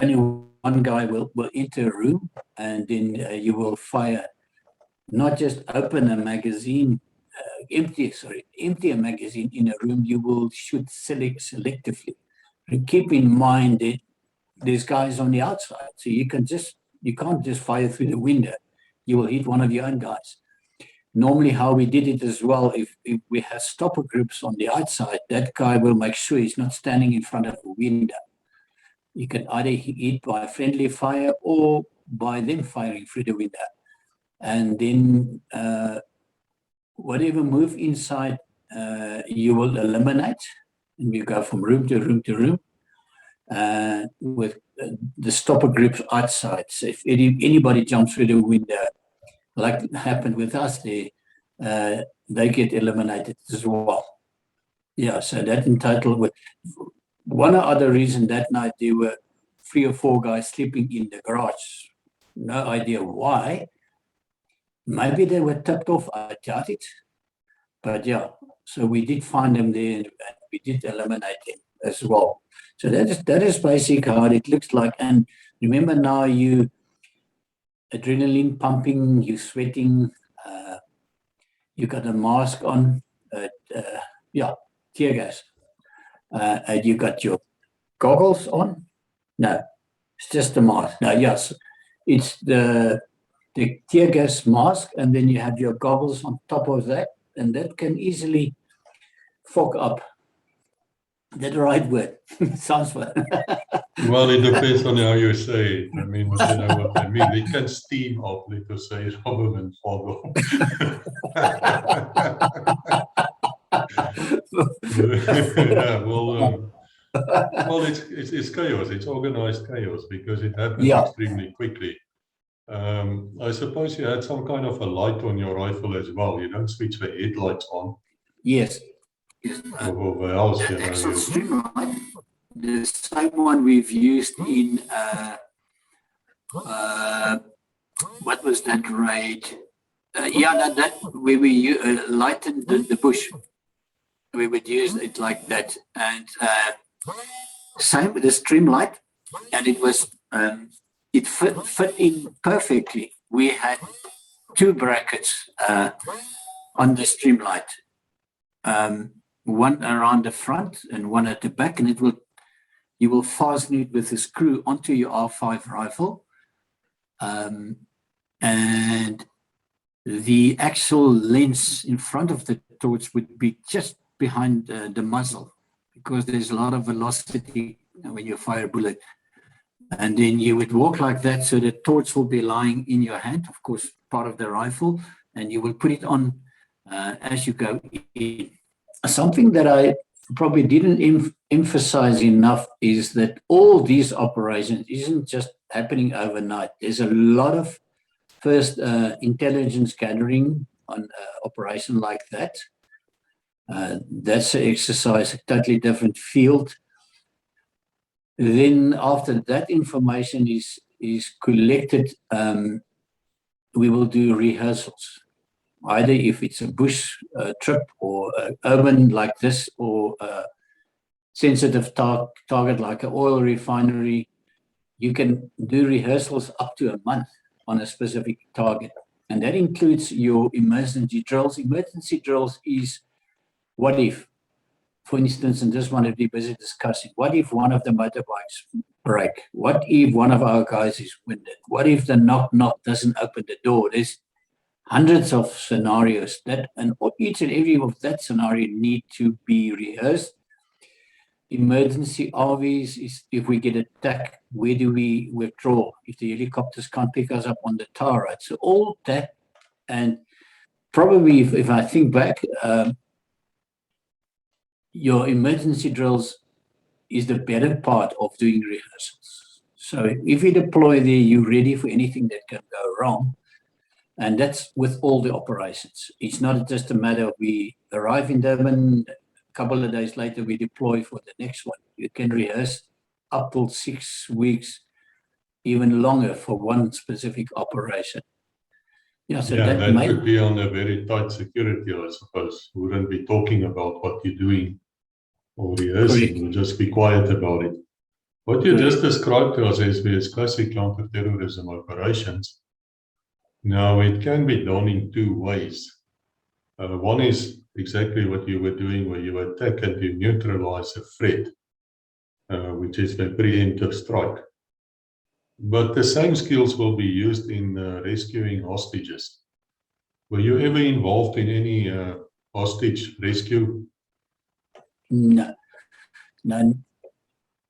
Only one guy will enter a room, and then you will fire, not just open a magazine, empty a magazine in a room. You will shoot selectively. And keep in mind that there's guys on the outside, so you can't just fire through the window. You will hit one of your own guys. Normally, how we did it as well, if we have stopper groups on the outside, that guy will make sure he's not standing in front of a window. You can either hit by friendly fire or by them firing through the window. And then whatever move inside, you will eliminate, and you go from room to room to room with the stopper groups outside. So if anybody jumps through the window, like happened with us there, they get eliminated as well. Yeah, so that in total, one other reason that night there were 3 or 4 guys sleeping in the garage. No idea why. Maybe they were tipped off, I doubt it. But yeah, so we did find them there and we did eliminate them as well. So that is basically how it looks like. And remember now, you adrenaline pumping, you sweating, you got a mask on, tear gas. And you got your goggles on? No, it's just a mask. No, yes, it's the tear gas mask, and then you have your goggles on top of that, and that can easily fog up. That's the right word. Sounds well. Well, it depends on how you say it. I mean, you know what I mean. It can steam up, let us say, rather than fog up. Yeah, well, it's chaos. It's organized chaos because it happens extremely quickly. I suppose you had some kind of a light on your rifle as well. You don't switch the headlights on. Yes. Of the house, you know. Streamline, the same one we've used in what was that raid? That where we lightened the bush. We would use it like that, and same with the stream light, and it was it fit in perfectly. We had 2 brackets on the stream light, one around the front and one at the back, and you will fasten it with a screw onto your R5 rifle, and the actual lens in front of the torch would be just behind the muzzle, because there's a lot of velocity when you fire a bullet. And then you would walk like that, so the torch will be lying in your hand, of course, part of the rifle, and you will put it on as you go in. Something that I probably didn't emphasize enough is that all these operations isn't just happening overnight. There's a lot of first intelligence gathering on an operation like that. That's an exercise, a totally different field. Then after that information is collected, we will do rehearsals. Either if it's a bush trip or urban like this, or sensitive target like an oil refinery, you can do rehearsals up to a month on a specific target. And that includes your emergency drills. Emergency drills is what if, for instance, and this one that we're busy discussing, what if one of the motorbikes break? What if one of our guys is winded? What if the knock doesn't open the door? There's hundreds of scenarios that, and each and every of that scenario need to be rehearsed. Emergency RVs is if we get attacked, where do we withdraw? If the helicopters can't pick us up on the tar road. So all that, and probably if I think back, your emergency drills is the better part of doing rehearsals. So if you deploy there, you're ready for anything that can go wrong. And that's with all the operations. It's not just a matter of we arrive in Durban, a couple of days later we deploy for the next one. You can rehearse up to 6 weeks, even longer for one specific operation. Yeah, so that could be on a very tight security, I suppose. We wouldn't be talking about what you're doing or rehearsing. We'll just be quiet about it. What you just described to us is classic counter-terrorism operations. Now, it can be done in two ways. One is exactly what you were doing, where you attack and you neutralize a threat, which is a preemptive strike. But the same skills will be used in rescuing hostages. Were you ever involved in any hostage rescue? No.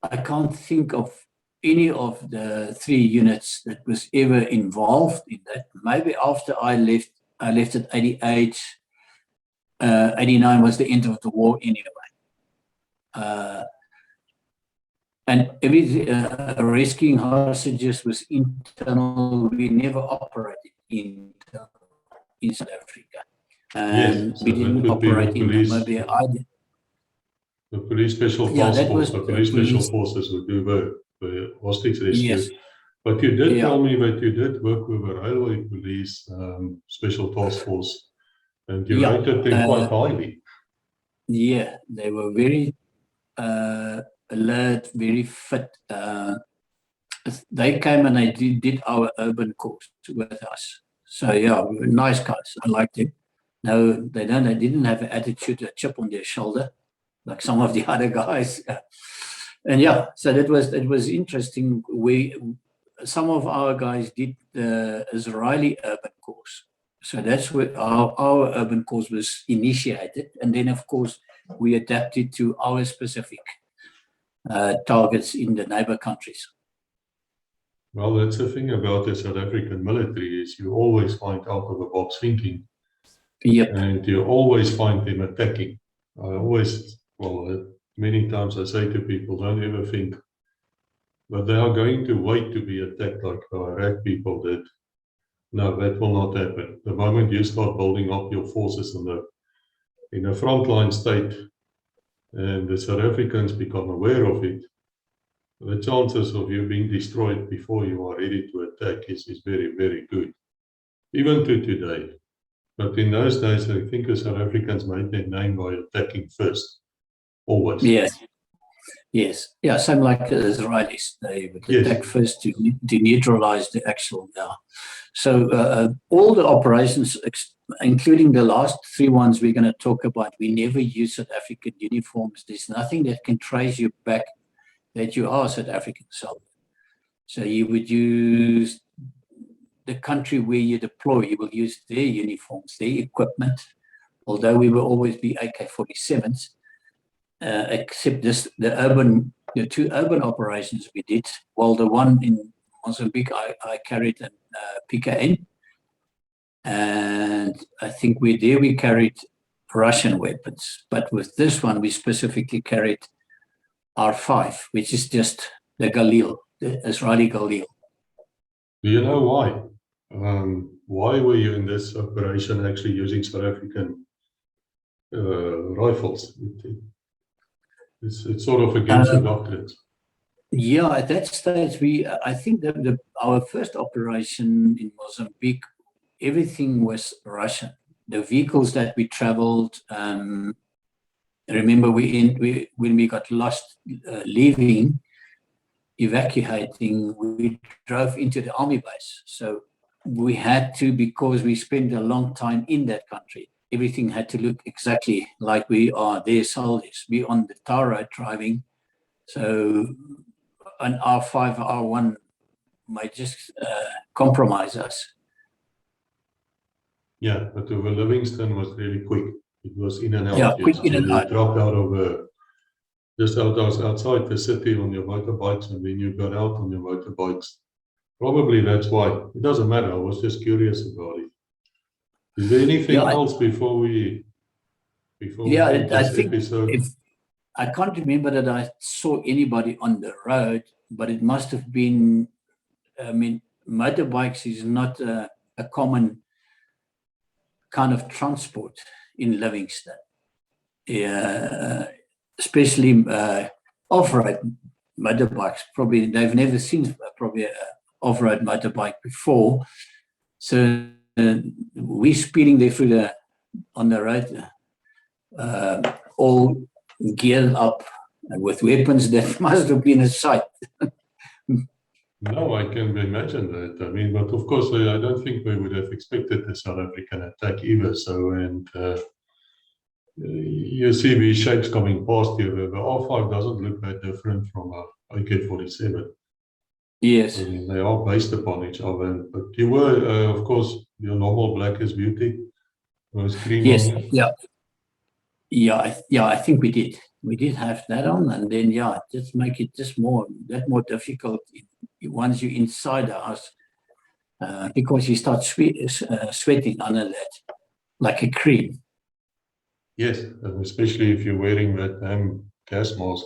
I can't think of any of the 3 units that was ever involved in that. Maybe after I left at 88, 89 was the end of the war anyway. And every rescuing hostages was internal. We never operated in South Africa. And we didn't operate in Namibia either. The police special task force, the police special forces would do the hostage rescue. Yes. But you did tell me that you did work with the railway police special task force, and you rated them quite highly. Yeah, they were very alert, very fit. They came and they did our urban course with us. So yeah, we were nice guys. I liked them. No, they didn't have an attitude, a chip on their shoulder, like some of the other guys. And yeah, so it was interesting. Some of our guys did the Israeli urban course. So that's where our urban course was initiated. And then, of course, we adapted to our specific targets in the neighbor countries. Well, that's the thing about the South African military is you always find out of the box thinking. Yep. And you always find them attacking. Many times I say to people, don't ever think that they are going to wait to be attacked like the Iraq people did. No, that will not happen. The moment you start building up your forces in a frontline state and the South Africans become aware of it, the chances of you being destroyed before you are ready to attack is very, very good. Even to today. But in those days, I think the South Africans made their name by attacking first. Always. Yes. Yeah, same like the Israelis. They would attack first to neutralize the actual. So all the operations, including the last 3 ones we're going to talk about, we never use South African uniforms. There's nothing that can trace you back that you are South African soldier. So you would use the country where you deploy, you will use their uniforms, their equipment, although we will always be AK-47s, except the 2 urban operations we did. Well, the one in Mozambique, I carried a PKN, and I think we carried Russian weapons. But with this one, we specifically carried R5, which is just the Galil, the Israeli Galil. Do you know why? Why were you in this operation actually using South African rifles? It's sort of against the doctrines. Yeah, at that stage, I think that our first operation in Mozambique, everything was Russian. The vehicles that we traveled, remember when we got lost evacuating, we drove into the army base. So we had to, because we spent a long time in that country, everything had to look exactly like we are their soldiers. We on the tar road driving, so an R5, R1 might just compromise us. Yeah, but over Livingston was really quick. It was in and out. Yeah, quick in and out. You dropped out of just outside the city on your motorbikes, and then you got out on your motorbikes. Probably that's why. It doesn't matter. I was just curious about it. Is there anything else before we end this episode? I can't remember that I saw anybody on the road, but it must have been, I mean, motorbikes is not a common kind of transport in Livingston. Especially off-road motorbikes. Probably they've never seen probably an off-road motorbike before. So we're speeding there on the road, all geared up with weapons. That must have been a sight. No, I can imagine that. I mean, but of course, I don't think we would have expected the South African attack either. So, and you see these shapes coming past you. The R5 doesn't look that different from a AK-47. Yes. I mean, they are based upon each other. But you were, of course, your normal black is beauty. Was cream yes. on Yeah, I think we did. We did have that on, and then just make it just more difficult once you're inside the house, because you start sweating under that like a cream. Yes, and especially if you're wearing that gas mask.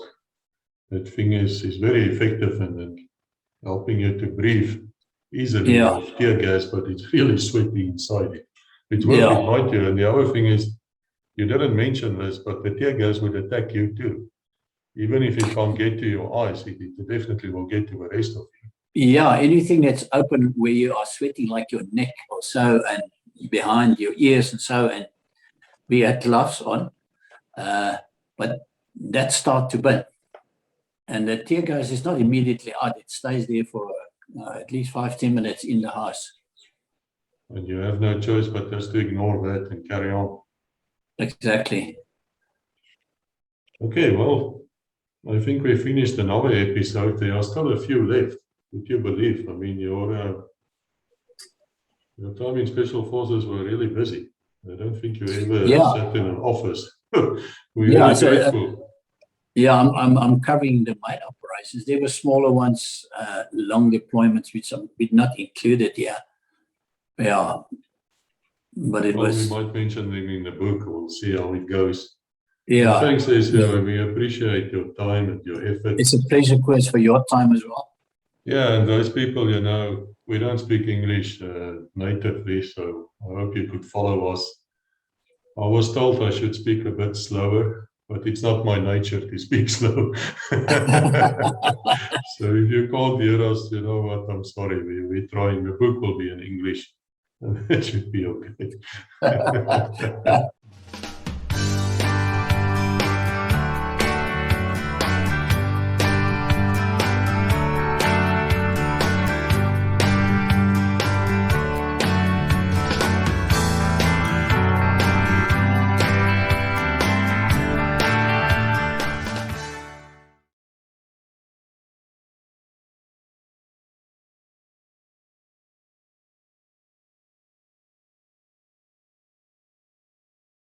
That thing is very effective and helping you to breathe easily with tear gas, but it's really sweaty inside it. It's will ignite you. And the other thing is, you didn't mention this, but the tear gas would attack you too. Even if it can't get to your eyes, it definitely will get to the rest of you. Yeah, anything that's open where you are sweating, like your neck or so, and behind your ears and so, and we had gloves on, but that starts to burn. And the tear gas is not immediately out. It stays there for at least 5-10 minutes in the house. And you have no choice but just to ignore that and carry on. Exactly. Okay, well, I think we finished another episode. There are still a few left. Would you believe? I mean, your time in Special Forces were really busy. I don't think you ever sat in an office. We're really grateful. I'm covering the main operations. There were smaller ones, long deployments, which we not included here. Yeah, but it was. We might mention them in the book. We'll see how it goes. Yeah. Thanks, Ezra. We appreciate your time and your effort. It's a pleasure, Chris, for your time as well. Yeah, and those people, you know, we don't speak English natively, so I hope you could follow us. I was told I should speak a bit slower, but it's not my nature to speak slow. So if you can't hear us, you know what, I'm sorry. We're trying. The book will be in English, and it should be okay.